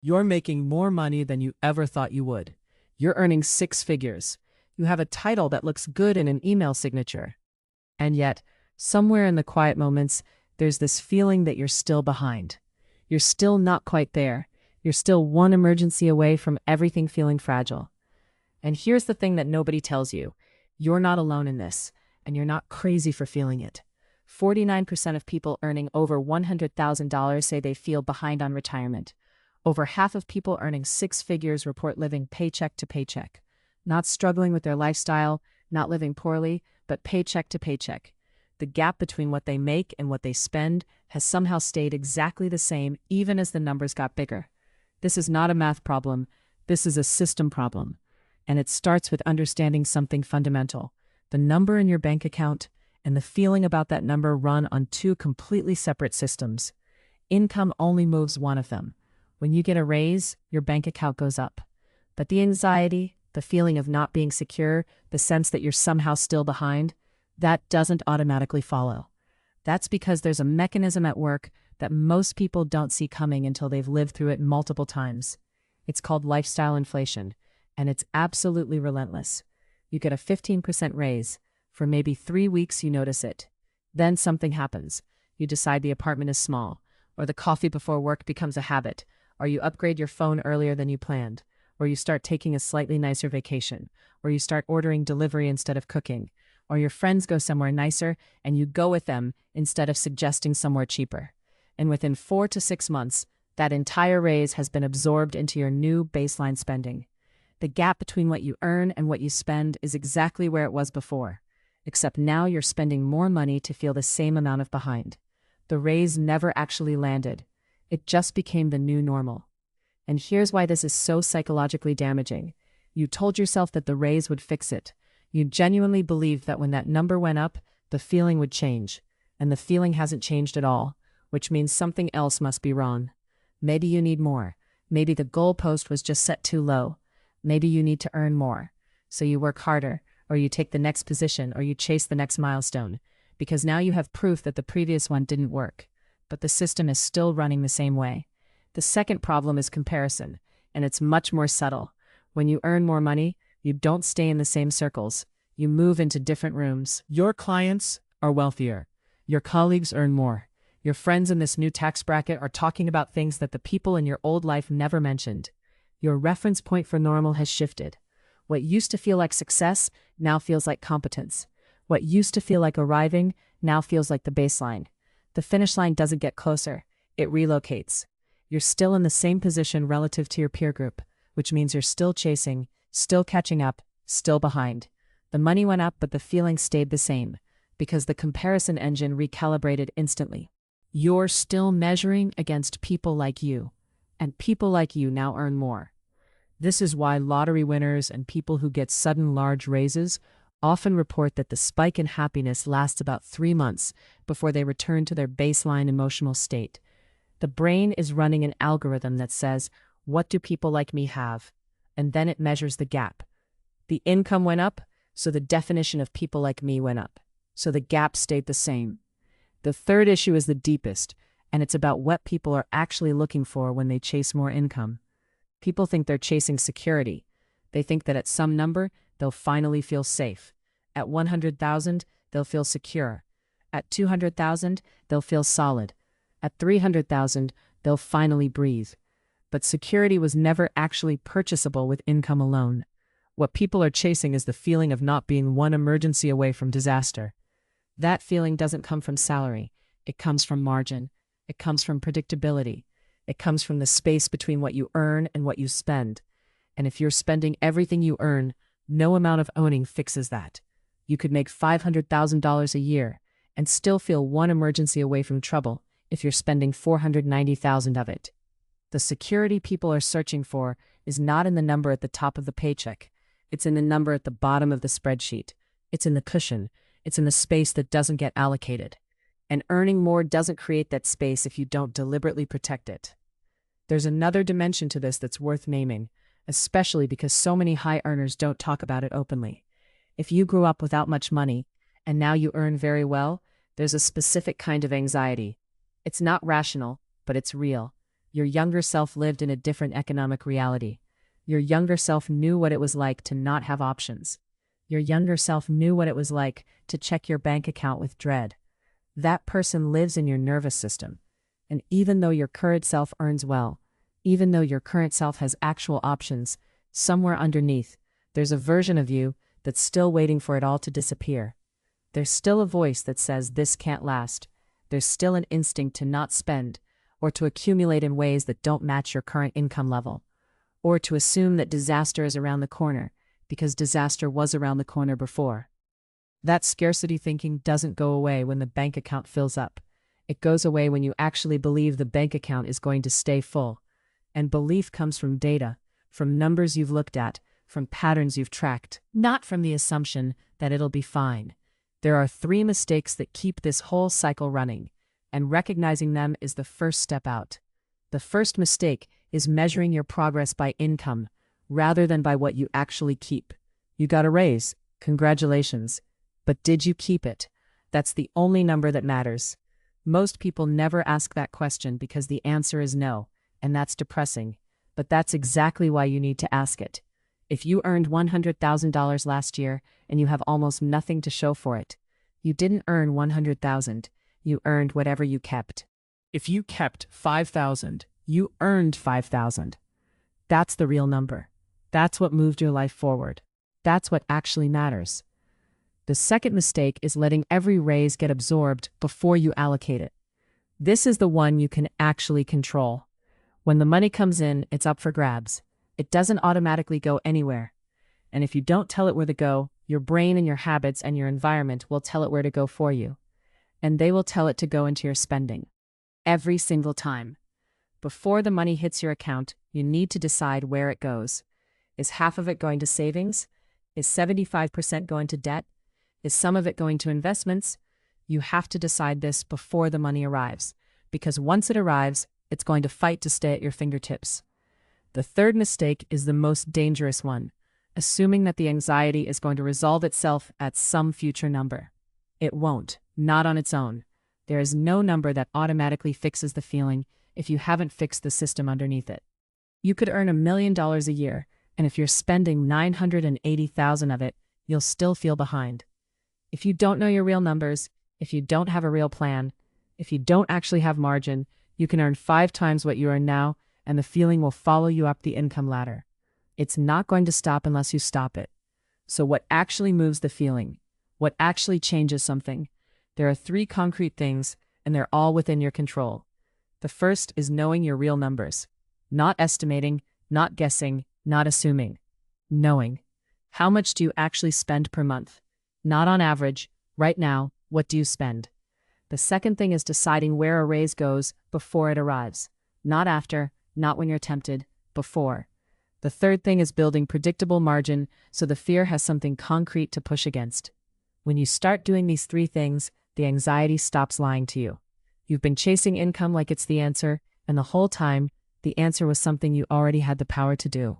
You're making more money than you ever thought you would. You're earning six figures. You have a title that looks good in an email signature. And yet, somewhere in the quiet moments, there's this feeling that you're still behind. You're still not quite there. You're still one emergency away from everything feeling fragile. And here's the thing that nobody tells you. You're not alone in this, and you're not crazy for feeling it. 49% of people earning over $100,000 say they feel behind on retirement. Over half of people earning six figures report living paycheck to paycheck. Not struggling with their lifestyle, not living poorly, but paycheck to paycheck. The gap between what they make and what they spend has somehow stayed exactly the same even as the numbers got bigger. This is not a math problem. This is a system problem. And it starts with understanding something fundamental. The number in your bank account and the feeling about that number run on two completely separate systems. Income only moves one of them. When you get a raise, your bank account goes up. But the anxiety, the feeling of not being secure, the sense that you're somehow still behind, that doesn't automatically follow. That's because there's a mechanism at work that most people don't see coming until they've lived through it multiple times. It's called lifestyle inflation, and it's absolutely relentless. You get a 15% raise. For maybe 3 weeks you notice it. Then something happens. You decide the apartment is small, or the coffee before work becomes a habit, or you upgrade your phone earlier than you planned, or you start taking a slightly nicer vacation, or you start ordering delivery instead of cooking, or your friends go somewhere nicer and you go with them instead of suggesting somewhere cheaper. And within 4 to 6 months, that entire raise has been absorbed into your new baseline spending. The gap between what you earn and what you spend is exactly where it was before, except now you're spending more money to feel the same amount of behind. The raise never actually landed. It just became the new normal. And here's why this is so psychologically damaging. You told yourself that the raise would fix it. You genuinely believed that when that number went up, the feeling would change. And the feeling hasn't changed at all, which means something else must be wrong. Maybe you need more. Maybe the goalpost was just set too low. Maybe you need to earn more. So you work harder, or you take the next position, or you chase the next milestone. Because now you have proof that the previous one didn't work. But the system is still running the same way. The second problem is comparison, and it's much more subtle. When you earn more money, you don't stay in the same circles. You move into different rooms. Your clients are wealthier. Your colleagues earn more. Your friends in this new tax bracket are talking about things that the people in your old life never mentioned. Your reference point for normal has shifted. What used to feel like success now feels like competence. What used to feel like arriving now feels like the baseline. The finish line doesn't get closer, it relocates. You're still in the same position relative to your peer group, which means you're still chasing, still catching up, still behind. The money went up, but the feeling stayed the same, because the comparison engine recalibrated instantly. You're still measuring against people like you, and people like you now earn more. This is why lottery winners and people who get sudden large raises often report that the spike in happiness lasts about 3 months before they return to their baseline emotional state. The brain is running an algorithm that says, what do people like me have? And then it measures the gap. The income went up, so the definition of people like me went up. So the gap stayed the same. The third issue is the deepest, and it's about what people are actually looking for when they chase more income. People think they're chasing security. They think that at some number, they'll finally feel safe. At 100,000, they'll feel secure. At 200,000, they'll feel solid. At 300,000, they'll finally breathe. But security was never actually purchasable with income alone. What people are chasing is the feeling of not being one emergency away from disaster. That feeling doesn't come from salary. It comes from margin. It comes from predictability. It comes from the space between what you earn and what you spend. And if you're spending everything you earn, no amount of owning fixes that. You could make $500,000 a year and still feel one emergency away from trouble if you're spending $490,000 of it. The security people are searching for is not in the number at the top of the paycheck. It's in the number at the bottom of the spreadsheet. It's in the cushion. It's in the space that doesn't get allocated. And earning more doesn't create that space if you don't deliberately protect it. There's another dimension to this that's worth naming, especially because so many high earners don't talk about it openly. If you grew up without much money, and now you earn very well, there's a specific kind of anxiety. It's not rational, but it's real. Your younger self lived in a different economic reality. Your younger self knew what it was like to not have options. Your younger self knew what it was like to check your bank account with dread. That person lives in your nervous system. And even though your current self earns well, even though your current self has actual options, somewhere underneath, there's a version of you that's still waiting for it all to disappear. There's still a voice that says this can't last. There's still an instinct to not spend, or to accumulate in ways that don't match your current income level, or to assume that disaster is around the corner because disaster was around the corner before. That scarcity thinking doesn't go away when the bank account fills up. It goes away when you actually believe the bank account is going to stay full. And belief comes from data, from numbers you've looked at, from patterns you've tracked, not from the assumption that it'll be fine. There are 3 mistakes that keep this whole cycle running, and recognizing them is the first step out. The first mistake is measuring your progress by income, rather than by what you actually keep. You got a raise. Congratulations. But did you keep it? That's the only number that matters. Most people never ask that question because the answer is no, and that's depressing. But that's exactly why you need to ask it. If you earned $100,000 last year and you have almost nothing to show for it, you didn't earn $100,000. You earned whatever you kept. If you kept $5,000, you earned $5,000. That's the real number. That's what moved your life forward. That's what actually matters. The second mistake is letting every raise get absorbed before you allocate it. This is the one you can actually control. When the money comes in, it's up for grabs. It doesn't automatically go anywhere. And if you don't tell it where to go, your brain and your habits and your environment will tell it where to go for you. And they will tell it to go into your spending. Every single time. Before the money hits your account, you need to decide where it goes. Is half of it going to savings? Is 75% going to debt? Is some of it going to investments? You have to decide this before the money arrives, because once it arrives, it's going to fight to stay at your fingertips. The third mistake is the most dangerous one, assuming that the anxiety is going to resolve itself at some future number. It won't, not on its own. There is no number that automatically fixes the feeling if you haven't fixed the system underneath it. You could earn $1 million a year, and if you're spending $980,000 of it, you'll still feel behind. If you don't know your real numbers, if you don't have a real plan, if you don't actually have margin, you can earn 5 times what you earn now, and the feeling will follow you up the income ladder. It's not going to stop unless you stop it. So what actually moves the feeling? What actually changes something? There are 3 concrete things, and they're all within your control. The first is knowing your real numbers. Not estimating, not guessing, not assuming. Knowing. How much do you actually spend per month? Not on average. Right now, what do you spend? The second thing is deciding where a raise goes before it arrives. Not after, not when you're tempted, before. The third thing is building predictable margin so the fear has something concrete to push against. When you start doing these 3 things, the anxiety stops lying to you. You've been chasing income like it's the answer, and the whole time, the answer was something you already had the power to do.